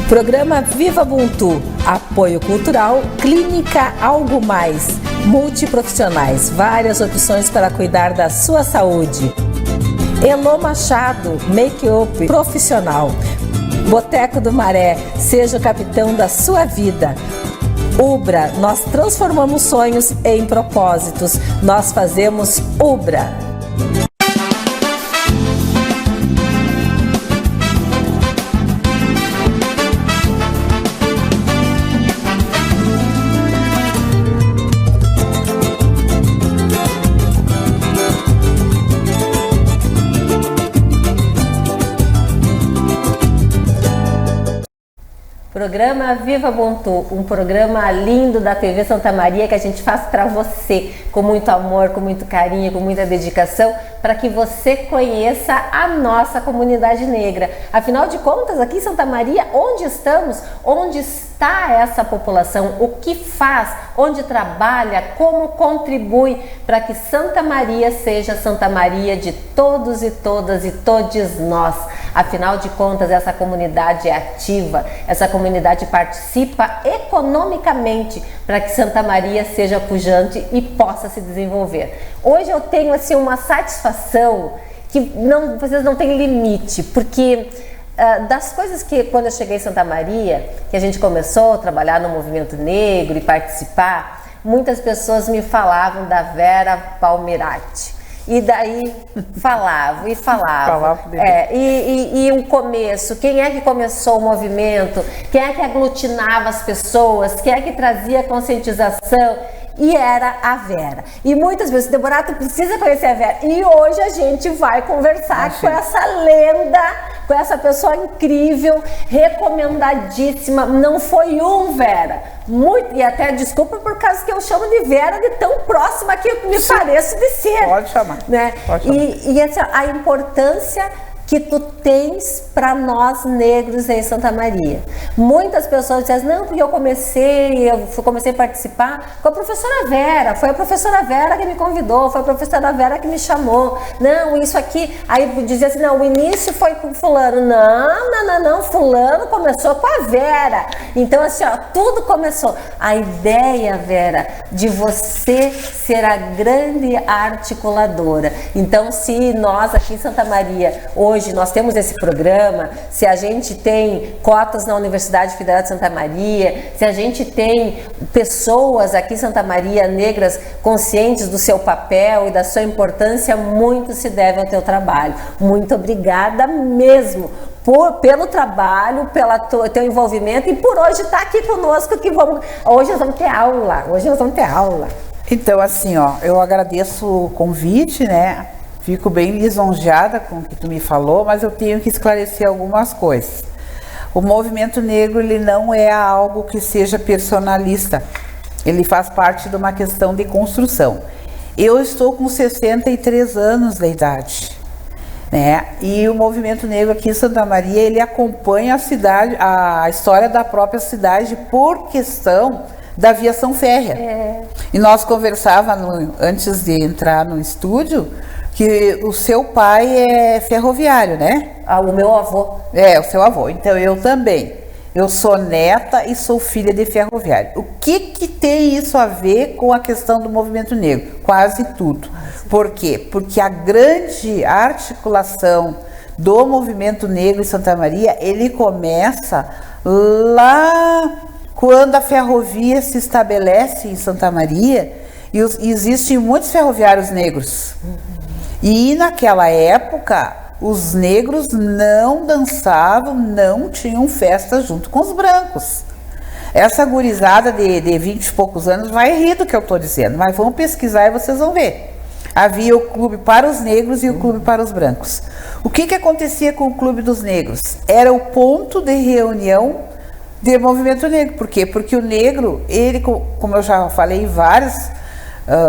Programa Viva Ubuntu, apoio cultural, clínica Algo Mais, multiprofissionais, várias opções para cuidar da sua saúde. Elô Machado, make-up profissional. Boteco do Maré, seja o capitão da sua vida. Ubra, nós transformamos sonhos em propósitos, nós fazemos Ubra. Programa Viva Ubuntu, um programa lindo da TV Santa Maria que a gente faz para você, com muito amor, com muito carinho, com muita dedicação, para que você conheça a nossa comunidade negra. Afinal de contas, aqui em Santa Maria, onde estamos? Onde está essa população? O que faz? Onde trabalha? Como contribui para que Santa Maria seja Santa Maria de todos e todas e todes nós? Afinal de contas, essa comunidade é ativa, essa comunidade participa economicamente para que Santa Maria seja pujante e possa se desenvolver. Hoje eu tenho assim uma satisfação que vocês não têm limite, porque das coisas que quando eu cheguei em Santa Maria, que a gente começou a trabalhar no movimento negro e participar, muitas pessoas me falavam da Vera Palmirati. E daí falava. E o começo, quem é que começou o movimento, quem é que aglutinava as pessoas, quem é que trazia conscientização, e era a Vera. E muitas vezes, Deborah, tu precisa conhecer a Vera. E hoje a gente vai conversar com essa lenda, com essa pessoa incrível, recomendadíssima. Não foi Vera. Muito, e até desculpa por causa que eu chamo de Vera de tão próxima que eu me pareço de ser. Pode chamar. Né? Pode chamar. E essa, a importância que tu tens para nós negros em Santa Maria. Muitas pessoas dizem, não, porque eu comecei a participar com a professora Vera, foi a professora Vera que me convidou, foi a professora Vera que me chamou, não, isso aqui, aí dizia assim, não, o início foi com fulano, não, fulano começou com a Vera, então assim, ó, tudo começou, a ideia, Vera, de você ser a grande articuladora. Então, se nós aqui em Santa Maria, hoje nós temos esse programa, se a gente tem cotas na Universidade Federal de Santa Maria, se a gente tem pessoas aqui em Santa Maria negras conscientes do seu papel e da sua importância, muito se deve ao teu trabalho. Muito obrigada mesmo pelo trabalho, pelo teu envolvimento e por hoje estar aqui conosco, que hoje nós vamos ter aula. Então, assim, ó, eu agradeço o convite, né? Fico bem lisonjeada com o que tu me falou, mas eu tenho que esclarecer algumas coisas. O movimento negro, ele não é algo que seja personalista. Ele faz parte de uma questão de construção. Eu estou com 63 anos de idade, né? E o movimento negro aqui em Santa Maria, ele acompanha a cidade, a história da própria cidade por questão da aviação férrea. E nós conversávamos antes de entrar no estúdio que o seu pai é ferroviário, né? O meu avô. O seu avô. Então eu também. Eu sou neta e sou filha de ferroviário. O que tem isso a ver com a questão do movimento negro? Quase tudo. Por quê? Porque a grande articulação do movimento negro em Santa Maria, ele começa lá quando a ferrovia se estabelece em Santa Maria e existem muitos ferroviários negros. E naquela época, os negros não dançavam, não tinham festa junto com os brancos. Essa gurizada de 20 e poucos anos vai rir do que eu estou dizendo, mas vão pesquisar e vocês vão ver. Havia o clube para os negros e o clube para os brancos. O que acontecia com o clube dos negros? Era o ponto de reunião do movimento negro. Por quê? Porque o negro, ele, como eu já falei em vários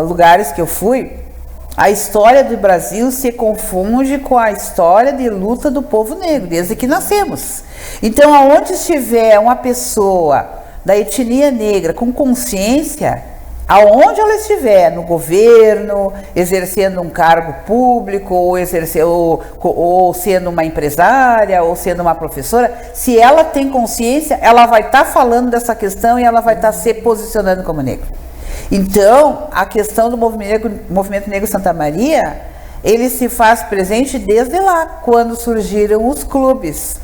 lugares que eu fui, a história do Brasil se confunde com a história de luta do povo negro, desde que nascemos. Então, aonde estiver uma pessoa da etnia negra com consciência, aonde ela estiver, no governo, exercendo um cargo público, ou sendo uma empresária, ou sendo uma professora, se ela tem consciência, ela vai estar falando dessa questão e ela vai estar se posicionando como negra. Então, a questão do Movimento Negro Santa Maria, ele se faz presente desde lá, quando surgiram os clubes.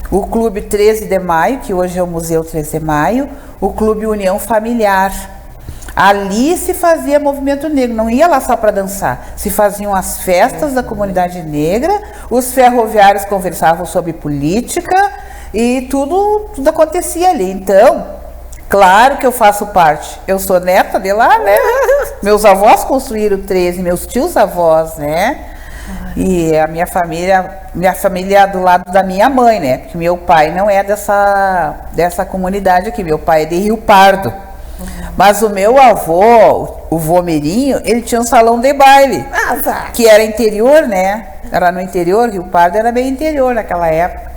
O Clube 13 de Maio, que hoje é o Museu 13 de Maio, o Clube União Familiar. Ali se fazia movimento negro, não ia lá só para dançar. Se faziam as festas da comunidade negra, os ferroviários conversavam sobre política e tudo acontecia ali. Então, claro que eu faço parte. Eu sou neta de lá, né? Meus avós construíram 13, meus tios avós, né? E a minha família é do lado da minha mãe, né? Porque meu pai não é dessa comunidade aqui, meu pai é de Rio Pardo. Mas o meu avô, o vô Mirinho, ele tinha um salão de baile, que era interior, né? Era no interior, Rio Pardo era bem interior naquela época.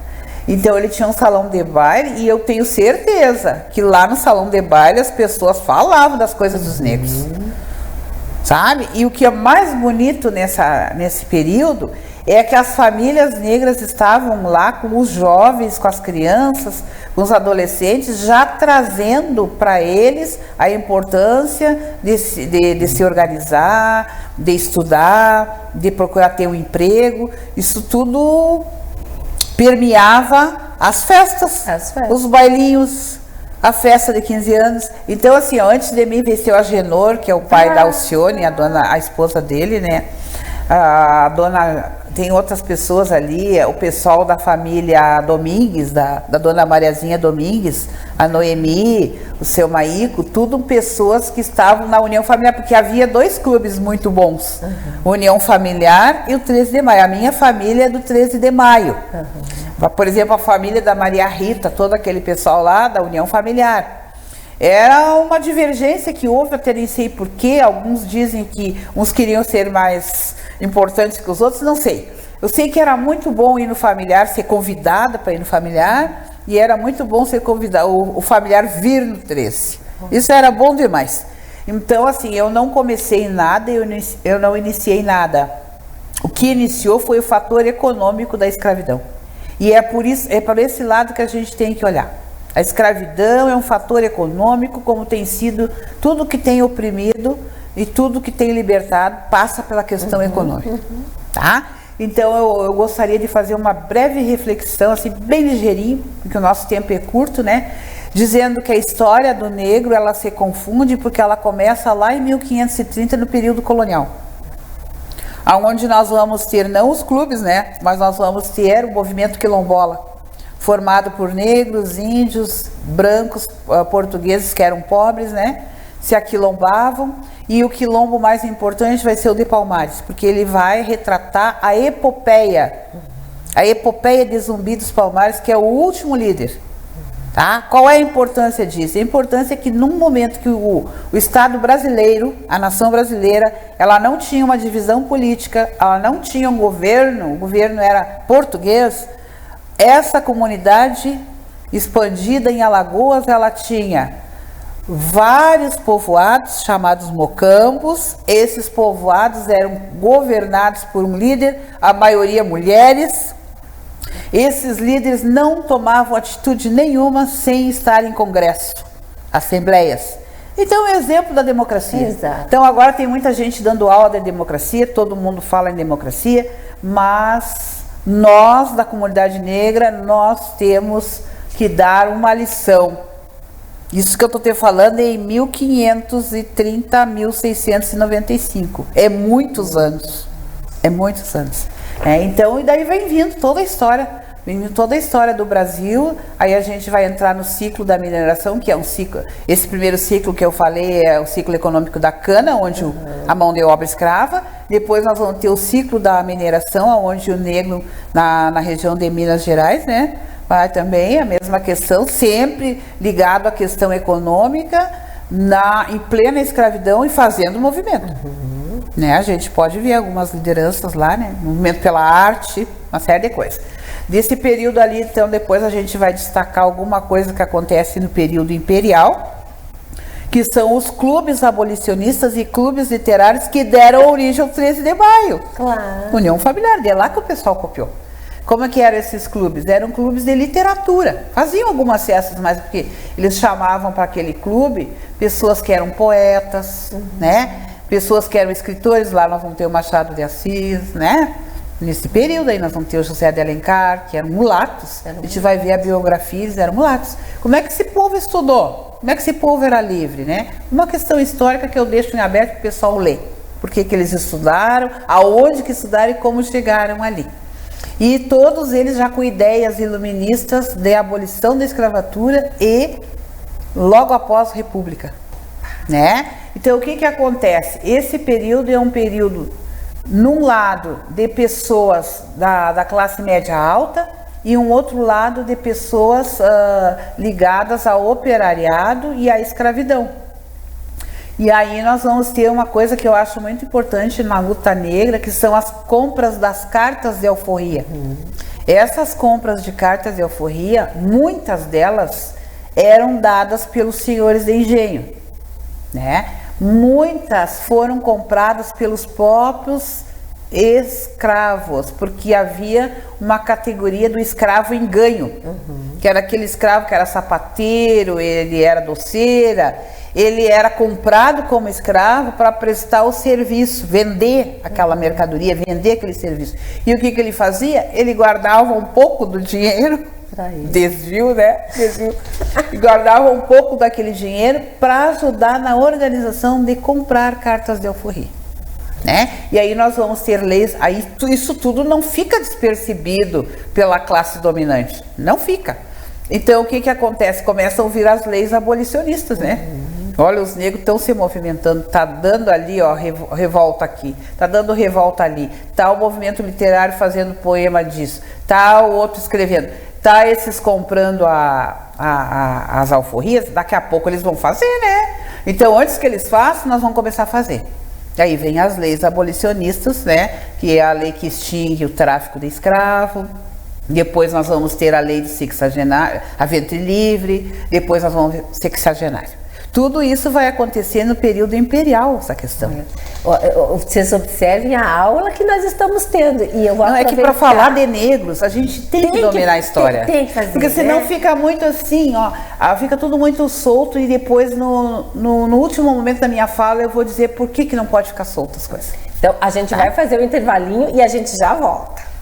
Então ele tinha um salão de baile e eu tenho certeza que lá no salão de baile as pessoas falavam das coisas dos negros. Sabe? E o que é mais bonito nesse período é que as famílias negras estavam lá com os jovens, com as crianças, com os adolescentes, já trazendo para eles a importância de se organizar, de estudar, de procurar ter um emprego. Isso tudo permeava as festas. Os bailinhos, a festa de 15 anos. Então, assim, antes de mim veio o Agenor, que é o pai da Alcione, a esposa dele, né? A dona, tem outras pessoas ali, o pessoal da família Domingues, da dona Mariazinha Domingues, a Noemi, o seu Maico, tudo pessoas que estavam na União Familiar, porque havia 2 clubes muito bons, União Familiar e o 13 de Maio. A minha família é do 13 de Maio. Por exemplo, a família da Maria Rita, todo aquele pessoal lá da União Familiar. Era uma divergência que houve, até nem sei porquê. Alguns dizem que uns queriam ser mais importantes que os outros, não sei. Eu sei que era muito bom ir no familiar, ser convidada para ir no familiar, e era muito bom ser convidado, o familiar vir no 13. Isso era bom demais. Então, assim, eu não comecei nada, eu não iniciei nada. O que iniciou foi o fator econômico da escravidão. E é por esse lado que a gente tem que olhar. A escravidão é um fator econômico, como tem sido tudo que tem oprimido e tudo que tem libertado passa pela questão econômica, tá? Então eu gostaria de fazer uma breve reflexão, assim, bem ligeirinho, porque o nosso tempo é curto, né? Dizendo que a história do negro, ela se confunde porque ela começa lá em 1530, no período colonial. Aonde nós vamos ter, não os clubes, né? Mas nós vamos ter o movimento quilombola, formado por negros, índios, brancos, portugueses que eram pobres, né? Se aquilombavam. E o quilombo mais importante vai ser o de Palmares, porque ele vai retratar a epopeia de Zumbi dos Palmares, que é o último líder. Tá? Qual é a importância disso? A importância é que num momento que o Estado brasileiro, a nação brasileira, ela não tinha uma divisão política, ela não tinha um governo, o governo era português, essa comunidade expandida em Alagoas, ela tinha vários povoados chamados mocambos. Esses povoados eram governados por um líder, a maioria mulheres. Esses líderes não tomavam atitude nenhuma sem estar em congresso, assembleias. Então é um exemplo da democracia. Exato. Então agora tem muita gente dando aula de democracia, todo mundo fala em democracia, mas nós da comunidade negra, nós temos que dar uma lição. Isso que eu estou te falando é em 1530 a 1695. É muitos anos. É muitos anos. Então, e daí vem vindo toda a história do Brasil. Aí a gente vai entrar no ciclo da mineração, que é um ciclo. Esse primeiro ciclo que eu falei é o ciclo econômico da cana, onde a mão de obra escrava. Depois nós vamos ter o ciclo da mineração, onde o negro na região de Minas Gerais, né? Vai também a mesma questão, sempre ligado à questão econômica, em plena escravidão e fazendo movimento. Né? A gente pode ver algumas lideranças lá, né? Movimento pela arte, uma série de coisas. Desse período ali, então, depois a gente vai destacar alguma coisa que acontece no período imperial. que são os clubes abolicionistas e clubes literários que deram origem ao 13 de maio. Claro. União Familiar, de lá que o pessoal copiou. Como é que eram esses clubes? Eram clubes de literatura. Faziam algumas festas, mas porque eles chamavam para aquele clube pessoas que eram poetas, né? Pessoas que eram escritores. Lá nós vamos ter o Machado de Assis, né? Nesse período aí nós vamos ter o José de Alencar, que eram mulatos. A gente vai ver a biografia, eles eram mulatos. Como é que esse povo estudou? Como é que esse povo era livre, né? Uma questão histórica que eu deixo em aberto para o pessoal ler. Por que eles estudaram, aonde que estudaram e como chegaram ali. E todos eles já com ideias iluministas de abolição da escravatura e logo após República, né? Então o que que acontece? Esse período é um período, num lado, de pessoas da classe média alta e um outro lado de pessoas ligadas ao operariado e à escravidão. E aí nós vamos ter uma coisa que eu acho muito importante na luta negra, que são as compras das cartas de alforria. Essas compras de cartas de alforria, muitas delas eram dadas pelos senhores de engenho, né? Muitas foram compradas pelos próprios escravos, porque havia uma categoria do escravo em ganho, que era aquele escravo que era sapateiro, ele era doceira, ele era comprado como escravo para prestar o serviço, vender aquela mercadoria, vender aquele serviço. E o que que ele fazia? Ele guardava um pouco do dinheiro, desvio, né? Desvio. E guardava um pouco daquele dinheiro para ajudar na organização de comprar cartas de alforria, né? E aí nós vamos ter leis, aí isso tudo não fica despercebido pela classe dominante, não fica. Então o que que acontece? Começam a vir as leis abolicionistas, né? Olha, os negros estão se movimentando, tá dando ali, ó, revolta aqui, tá dando revolta ali, tá o movimento literário fazendo poema disso, tá o outro escrevendo, tá esses comprando as alforrias, daqui a pouco eles vão fazer, né? Então antes que eles façam, nós vamos começar a fazer. Aí vem as leis abolicionistas, né? Que é a lei que extingue o tráfico de escravo. Depois nós vamos ter a lei de sexagenário, a ventre livre. Depois nós vamos ver sexagenário. Tudo isso vai acontecer no período imperial, essa questão. Vocês observem a aula que nós estamos tendo. E eu vou não, é que para falar de negros, a gente tem que dominar a história. Tem que fazer. Porque senão fica muito assim, ó, fica tudo muito solto e depois no último momento da minha fala eu vou dizer por que não pode ficar solto as coisas. Então a gente vai fazer um intervalinho e a gente já volta.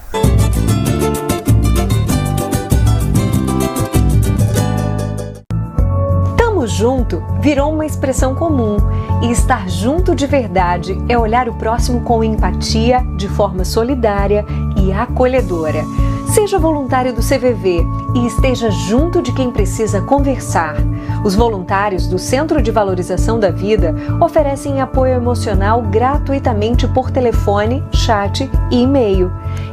Junto virou uma expressão comum e estar junto de verdade é olhar o próximo com empatia, de forma solidária e acolhedora. Seja voluntário do CVV e esteja junto de quem precisa conversar. Os voluntários do Centro de Valorização da Vida oferecem apoio emocional gratuitamente por telefone, chat e e-mail.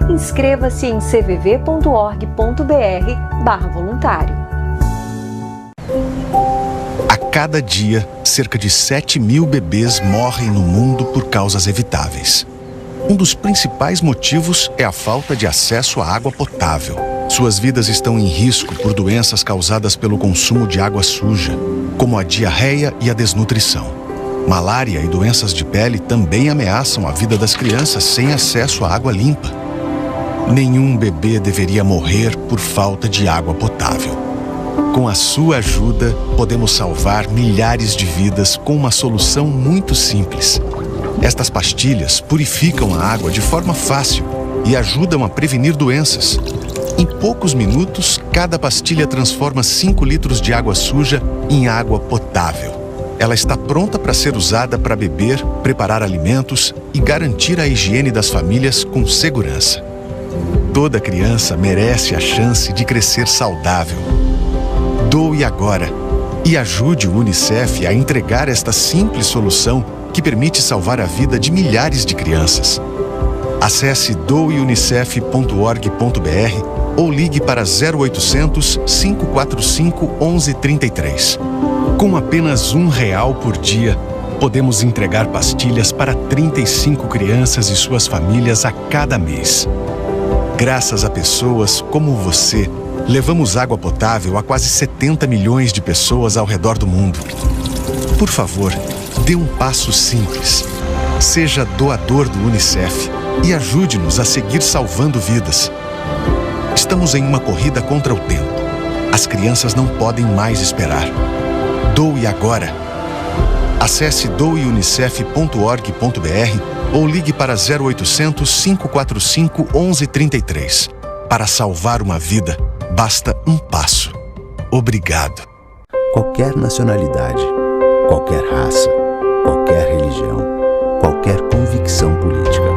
Inscreva-se em cvv.org.br/voluntário. A cada dia, cerca de 7.000 bebês morrem no mundo por causas evitáveis. Um dos principais motivos é a falta de acesso à água potável. Suas vidas estão em risco por doenças causadas pelo consumo de água suja, como a diarreia e a desnutrição. Malária e doenças de pele também ameaçam a vida das crianças sem acesso à água limpa. Nenhum bebê deveria morrer por falta de água potável. Com a sua ajuda, podemos salvar milhares de vidas com uma solução muito simples. Estas pastilhas purificam a água de forma fácil e ajudam a prevenir doenças. Em poucos minutos, cada pastilha transforma 5 litros de água suja em água potável. Ela está pronta para ser usada para beber, preparar alimentos e garantir a higiene das famílias com segurança. Toda criança merece a chance de crescer saudável. Doe agora e ajude o Unicef a entregar esta simples solução que permite salvar a vida de milhares de crianças. Acesse doeunicef.org.br ou ligue para 0800 545 1133. Com apenas R$1 por dia, podemos entregar pastilhas para 35 crianças e suas famílias a cada mês. Graças a pessoas como você, levamos água potável a quase 70 milhões de pessoas ao redor do mundo. Por favor, dê um passo simples. Seja doador do UNICEF e ajude-nos a seguir salvando vidas. Estamos em uma corrida contra o tempo. As crianças não podem mais esperar. Doe agora. Acesse doeunicef.org.br ou ligue para 0800 545 1133. Para salvar uma vida, basta um passo. Obrigado. Qualquer nacionalidade, qualquer raça, qualquer religião, qualquer convicção política.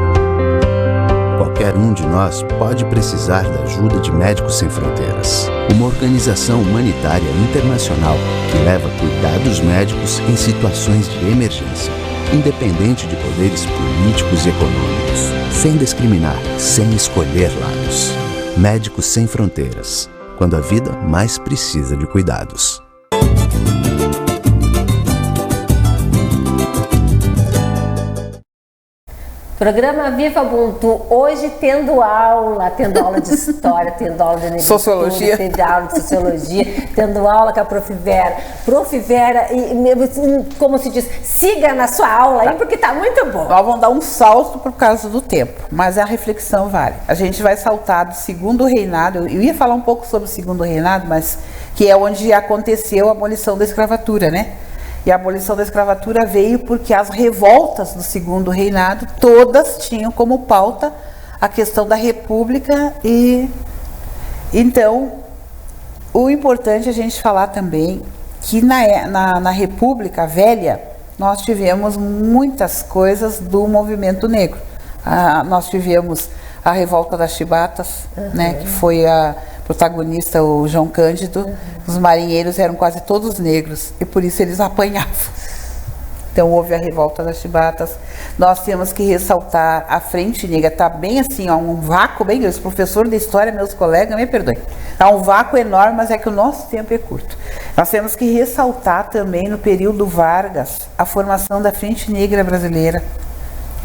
Qualquer um de nós pode precisar da ajuda de Médicos Sem Fronteiras, uma organização humanitária internacional que leva cuidados médicos em situações de emergência, independente de poderes políticos e econômicos, sem discriminar, sem escolher lados. Médicos Sem Fronteiras, quando a vida mais precisa de cuidados. Programa Viva Ubuntu, hoje tendo aula de história, tendo aula de sociologia, tendo aula de sociologia, tendo aula com a Prof. Vera. Prof. Vera, como se diz, siga na sua aula aí, porque tá muito bom. Nós vamos dar um salto por causa do tempo, mas a reflexão vale. A gente vai saltar do Segundo Reinado, eu ia falar um pouco sobre o Segundo Reinado, mas que é onde aconteceu a abolição da escravatura, né? E a abolição da escravatura veio porque as revoltas do Segundo Reinado todas tinham como pauta a questão da república e então o importante é a gente falar também que na República Velha nós tivemos muitas coisas do movimento negro. Nós tivemos a revolta das chibatas, né, que foi a protagonista, o João Cândido. Os marinheiros eram quase todos negros e por isso eles apanhavam. Então houve a revolta das chibatas. Nós temos que ressaltar a Frente Negra, está bem assim, ó, um vácuo bem grande. Os professores de história, meus colegas, me perdoem. Está um vácuo enorme, mas é que o nosso tempo é curto. Nós temos que ressaltar também no período Vargas a formação da Frente Negra Brasileira.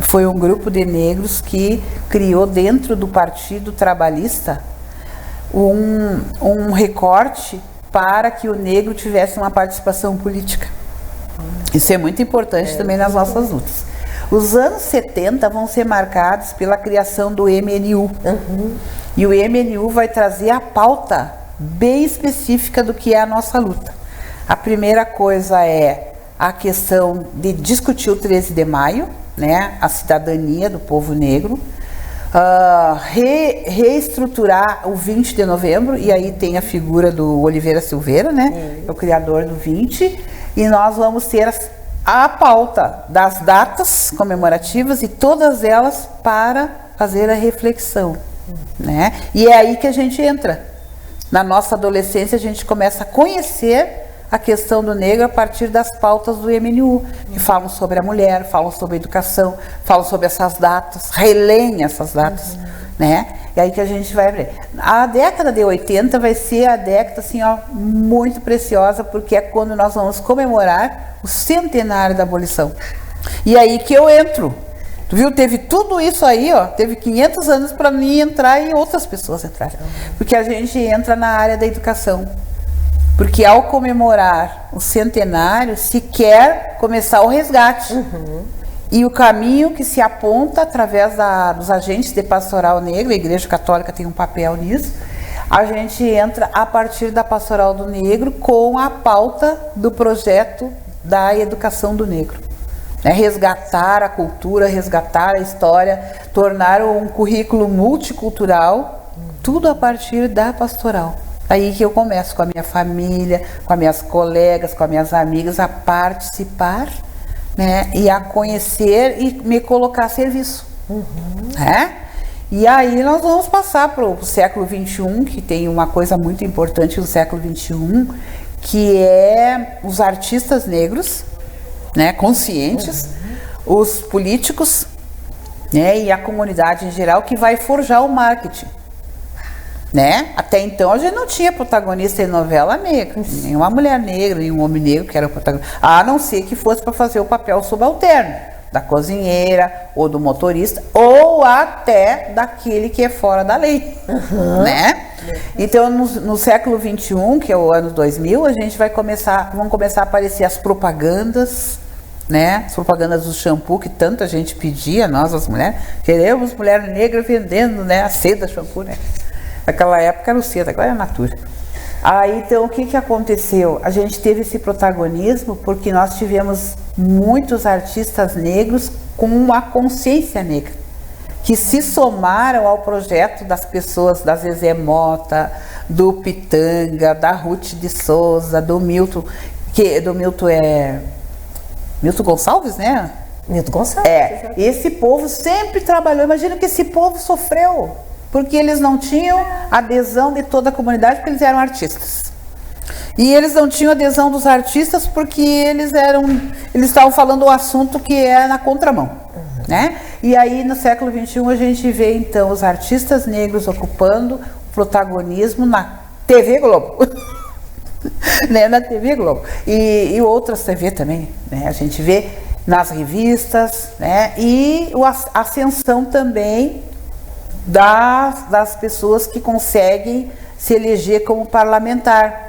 Foi um grupo de negros que criou dentro do Partido Trabalhista um recorte para que o negro tivesse uma participação política. Isso é muito importante também nas nossas lutas. Os anos 70 vão ser marcados pela criação do MNU. E o MNU vai trazer a pauta bem específica do que é a nossa luta. A primeira coisa é a questão de discutir o 13 de maio, né, a cidadania do povo negro. Reestruturar o 20 de novembro, e aí tem a figura do Oliveira Silveira, né? É o criador do 20, e nós vamos ter a pauta das datas comemorativas e todas elas para fazer a reflexão, né? E é aí que a gente entra. Na nossa adolescência a gente começa a conhecer a questão do negro a partir das pautas do MNU, que falam sobre a mulher, falam sobre a educação, falam sobre essas datas, releem essas datas, né? E aí que a gente vai ver. A década de 80 vai ser a década assim, ó, muito preciosa, porque é quando nós vamos comemorar o centenário da abolição. E aí que eu entro. Tu viu? Teve tudo isso aí, ó, teve 500 anos para mim entrar e outras pessoas entrarem. Porque a gente entra na área da educação. Porque ao comemorar o centenário, se quer começar o resgate. E o caminho que se aponta através dos agentes de pastoral negra, a Igreja Católica tem um papel nisso, a gente entra a partir da pastoral do negro com a pauta do projeto da educação do negro. Resgatar a cultura, resgatar a história, tornar um currículo multicultural, tudo a partir da pastoral. Aí que eu começo com a minha família, com as minhas colegas, com as minhas amigas a participar, né, e a conhecer e me colocar a serviço. Né? E aí nós vamos passar para o século XXI, que tem uma coisa muito importante no século XXI, que é os artistas negros, né, conscientes, os políticos, né, e a comunidade em geral, que vai forjar o marketing. Né? Até então a gente não tinha protagonista em novela negra, nenhuma mulher negra, nenhum homem negro que era o protagonista, a não ser que fosse para fazer o papel subalterno da cozinheira ou do motorista ou até daquele que é fora da lei, né? Então, no século XXI, que é o ano 2000, vão começar a aparecer as propagandas, né? As propagandas do shampoo que tanta gente pedia, nós as mulheres, queremos mulher negra vendendo, né? A seda shampoo, né? Naquela época era o seda, agora é a Natura. Aí, então, o que aconteceu? A gente teve esse protagonismo porque nós tivemos muitos artistas negros com uma consciência negra, que se somaram ao projeto das pessoas, da Zezé Mota, do Pitanga, da Ruth de Souza, do Milton, Milton Gonçalves, né? Milton Gonçalves. Esse povo sempre trabalhou. Imagina que esse povo sofreu, porque eles não tinham adesão de toda a comunidade, porque eles eram artistas. E eles não tinham adesão dos artistas porque eles estavam falando o assunto que é na contramão, né? E aí no século XXI a gente vê então os artistas negros ocupando o protagonismo na TV Globo. Né? Na TV Globo. E outras TV também, né? A gente vê nas revistas, né? E a ascensão também das pessoas que conseguem se eleger como parlamentar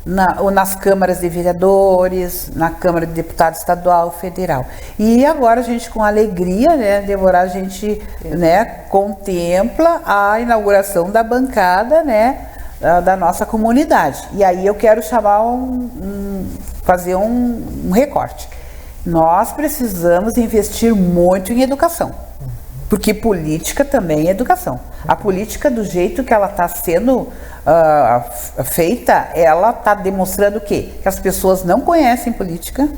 nas câmaras de vereadores, na Câmara de Deputado Estadual, Federal. E agora a gente, com alegria, né, Débora, a gente, né, contempla a inauguração da bancada, né, da nossa comunidade. E aí eu quero chamar fazer um recorte. Nós precisamos investir muito em educação. Porque política também é educação. A política, do jeito que ela está sendo feita, ela está demonstrando o quê? Que as pessoas não conhecem política,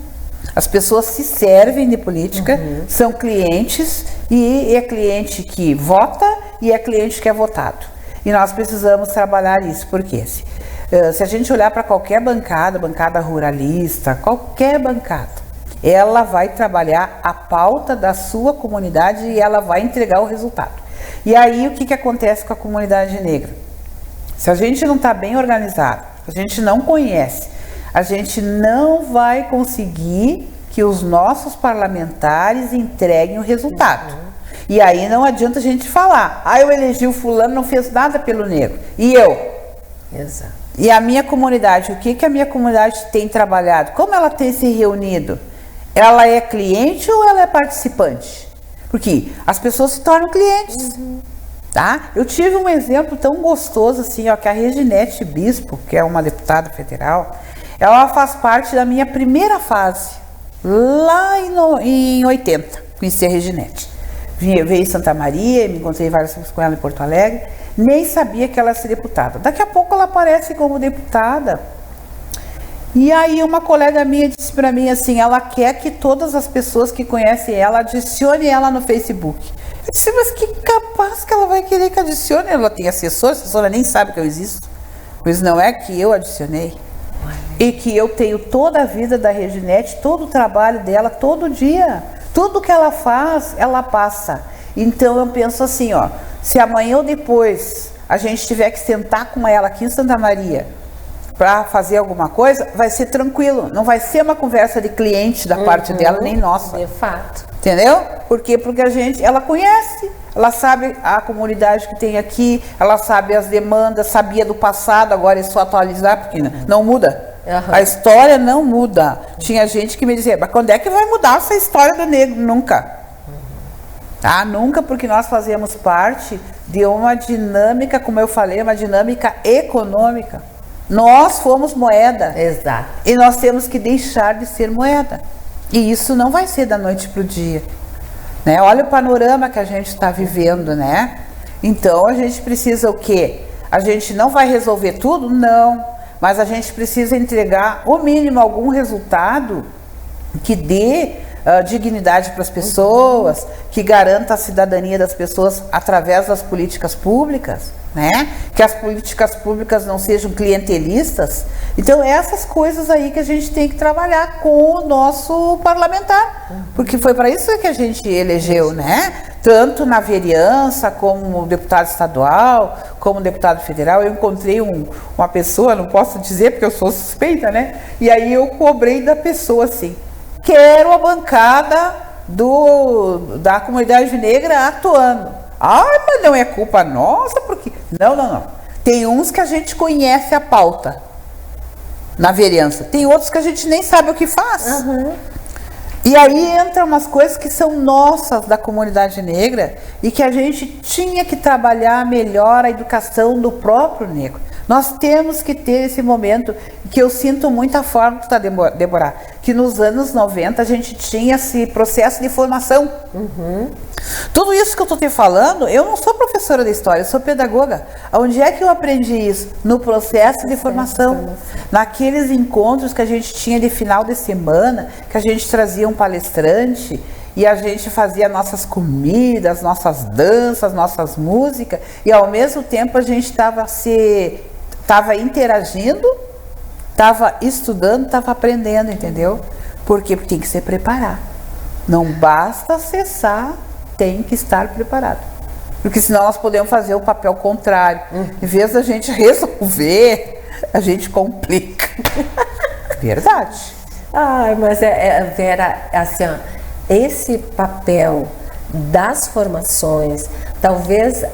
as pessoas se servem de política, são clientes, e é cliente que vota e é cliente que é votado. E nós precisamos trabalhar isso, porque se a gente olhar para qualquer bancada ruralista, qualquer bancada, ela vai trabalhar a pauta da sua comunidade e ela vai entregar o resultado. E aí o que acontece com a comunidade negra? Se a gente não está bem organizado, a gente não conhece, a gente não vai conseguir que os nossos parlamentares entreguem o resultado. E aí não adianta a gente falar, eu elegi o fulano, não fez nada pelo negro. E eu? Exato. E a minha comunidade, o que a minha comunidade tem trabalhado? Como ela tem se reunido? Ela é cliente ou ela é participante? Porque as pessoas se tornam clientes, tá? Eu tive um exemplo tão gostoso assim, que a Reginete Bispo, que é uma deputada federal, ela faz parte da minha primeira fase, lá em 80, conheci a Reginete. Veio em Santa Maria, me encontrei várias vezes com ela em Porto Alegre, nem sabia que ela ia ser deputada. Daqui a pouco ela aparece como deputada. E aí uma colega minha disse para mim assim, ela quer que todas as pessoas que conhecem ela adicione ela no Facebook. Eu disse, mas que capaz que ela vai querer que adicione? Ela tem assessora, a assessora nem sabe que eu existo. Pois não é que eu adicionei. E que eu tenho toda a vida da Reginete, todo o trabalho dela, todo dia. Tudo que ela faz, ela passa. Então eu penso assim, se amanhã ou depois a gente tiver que sentar com ela aqui em Santa Maria para fazer alguma coisa, vai ser tranquilo. Não vai ser uma conversa de cliente da parte dela, nem nossa. De fato. Entendeu? Por quê? Porque ela conhece, ela sabe a comunidade que tem aqui, ela sabe as demandas, sabia do passado, agora é só atualizar, porque não muda. A história não muda. Tinha gente que me dizia, mas quando é que vai mudar essa história do negro? Nunca. Nunca, porque nós fazemos parte de uma dinâmica, como eu falei, uma dinâmica econômica. Nós fomos moeda. Exato. E nós temos que deixar de ser moeda. E isso não vai ser da noite para o dia. Né? Olha o panorama que a gente está vivendo, né? Então a gente precisa o quê? A gente não vai resolver tudo? Não. Mas a gente precisa entregar, o mínimo, algum resultado que dê dignidade para as pessoas, que garanta a cidadania das pessoas através das políticas públicas, né? Que as políticas públicas não sejam clientelistas. Então, essas coisas aí que a gente tem que trabalhar com o nosso parlamentar, porque foi para isso que a gente elegeu, né? Tanto na vereança, como deputado estadual, como deputado federal. Eu encontrei uma pessoa, não posso dizer porque eu sou suspeita, né? E aí eu cobrei da pessoa assim, quero a bancada da comunidade negra atuando. Mas não é culpa nossa, porque... Não. Tem uns que a gente conhece a pauta na vereança, tem outros que a gente nem sabe o que faz. E aí entram umas coisas que são nossas da comunidade negra e que a gente tinha que trabalhar melhor a educação do próprio negro. Nós temos que ter esse momento que eu sinto muita forma que está, Débora, que nos anos 90 a gente tinha esse processo de formação. Tudo isso que eu estou te falando, eu não sou professora de história, eu sou pedagoga. Onde é que eu aprendi isso? No processo de formação. Naqueles encontros que a gente tinha de final de semana, que a gente trazia um palestrante e a gente fazia nossas comidas, nossas danças, nossas músicas, e ao mesmo tempo a gente estava interagindo, estava estudando, estava aprendendo, entendeu? Porque tem que se preparar. Não basta acessar, tem que estar preparado. Porque senão nós podemos fazer o papel contrário. Em vez da gente resolver, a gente complica. Verdade. Ai, mas Vera, assim, ó, esse papel das formações, talvez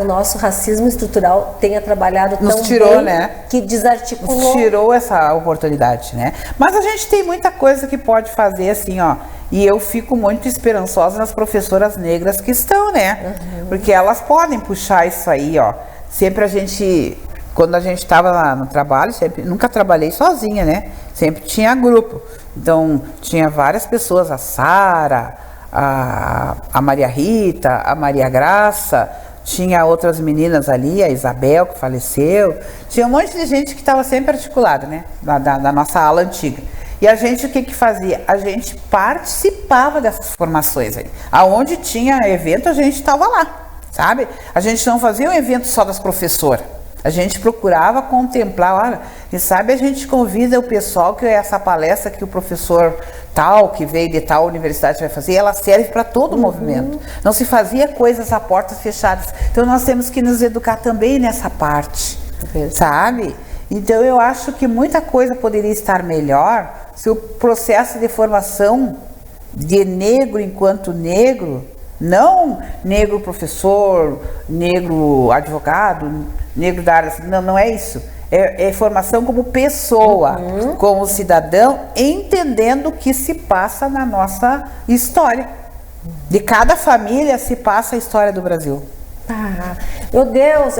o nosso racismo estrutural tenha trabalhado Nos tão tirou, bem, né? que desarticulou. Nos tirou essa oportunidade, né? Mas a gente tem muita coisa que pode fazer assim, ó. E eu fico muito esperançosa nas professoras negras que estão, né? Porque elas podem puxar isso aí, ó. Sempre a gente, quando a gente estava no trabalho, nunca trabalhei sozinha, né? Sempre tinha grupo. Então, tinha várias pessoas, a Sara, a Maria Rita, a Maria Graça, tinha outras meninas ali, a Isabel, que faleceu. Tinha um monte de gente que estava sempre articulada, né? Da nossa ala antiga. E a gente, o que fazia? A gente participava dessas formações aí. Aonde tinha evento, a gente estava lá, sabe? A gente não fazia um evento só das professoras. A gente procurava contemplar, olha, e sabe, a gente convida o pessoal que essa palestra que o professor tal, que veio de tal universidade vai fazer, ela serve para todo o movimento. Não se fazia coisas a portas fechadas. Então nós temos que nos educar também nessa parte, sabe? Então eu acho que muita coisa poderia estar melhor se o processo de formação de negro enquanto negro, não negro professor, negro advogado, negro da área, não é isso. É formação como pessoa, como cidadão, entendendo o que se passa na nossa história. De cada família se passa a história do Brasil. Meu Deus,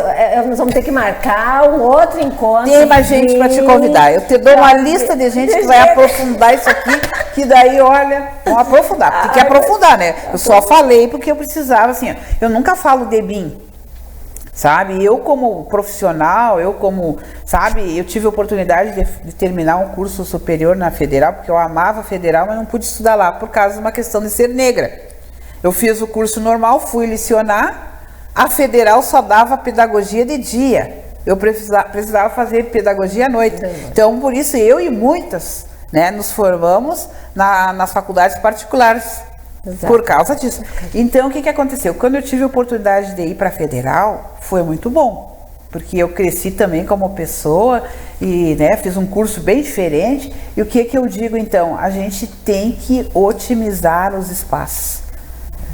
nós vamos ter que marcar um outro encontro. Tem mais gente para te convidar. Eu te dou uma lista de gente que vai aprofundar isso aqui, que daí, olha, vamos aprofundar. Tem que aprofundar, né? Eu só falei porque eu precisava, assim, eu nunca falo de mim, sabe? Eu como profissional, sabe? Eu tive a oportunidade de terminar um curso superior na Federal, porque eu amava a Federal, mas não pude estudar lá por causa de uma questão de ser negra. Eu fiz o curso normal, fui licionar. A Federal só dava pedagogia de dia. Eu precisava fazer pedagogia à noite. Então, por isso, eu e muitas, né, nos formamos nas faculdades particulares. Por causa disso. Então, o que aconteceu? Quando eu tive a oportunidade de ir para a Federal, foi muito bom. Porque eu cresci também como pessoa e, né, fiz um curso bem diferente. E o que eu digo, então? A gente tem que otimizar os espaços,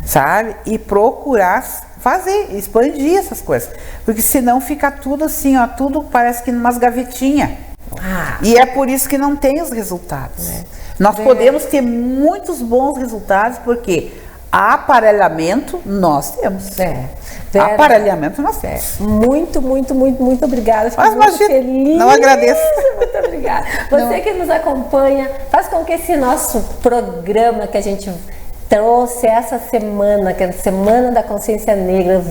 sabe? E procurar fazer, expandir essas coisas, porque senão fica tudo assim, ó, tudo parece que numas gavetinhas. E é por isso que não tem os resultados. Nós podemos ter muitos bons resultados, porque aparelhamento nós temos. Aparelhamento nós temos. Muito, muito, muito, muito obrigada. Fico muito imagina, feliz. Não agradeço. Muito obrigada. Você que nos acompanha, faz com que esse nosso programa que a gente trouxe essa semana, que é a Semana da Consciência Negra,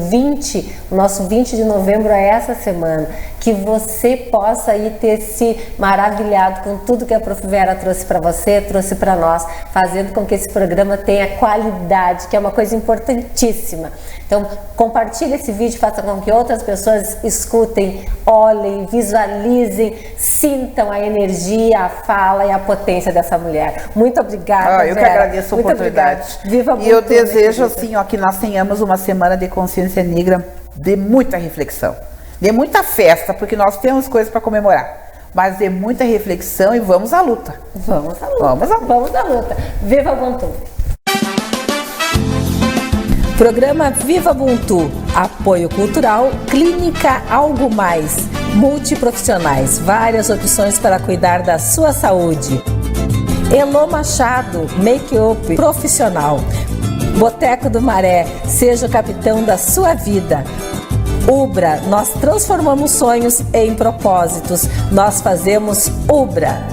o nosso 20 de novembro é essa semana, que você possa aí ter se maravilhado com tudo que a Prof. Vera trouxe para você, trouxe para nós, fazendo com que esse programa tenha qualidade, que é uma coisa importantíssima. Então, compartilhe esse vídeo, faça com que outras pessoas escutem, olhem, visualizem, sintam a energia, a fala e a potência dessa mulher. Muito obrigada, eu que agradeço a oportunidade. Viva e eu desejo assim, ó, que nós tenhamos uma semana de consciência negra de muita reflexão, de muita festa, porque nós temos coisas para comemorar, mas de muita reflexão e vamos à luta. Vamos à luta. Vamos à luta. Viva Ubuntu. Programa Viva Ubuntu. Apoio cultural, Clínica Algo Mais, multiprofissionais, várias opções para cuidar da sua saúde. Elô Machado, make-up profissional. Boteco do Maré, seja o capitão da sua vida. Ubra, nós transformamos sonhos em propósitos. Nós fazemos Ubra.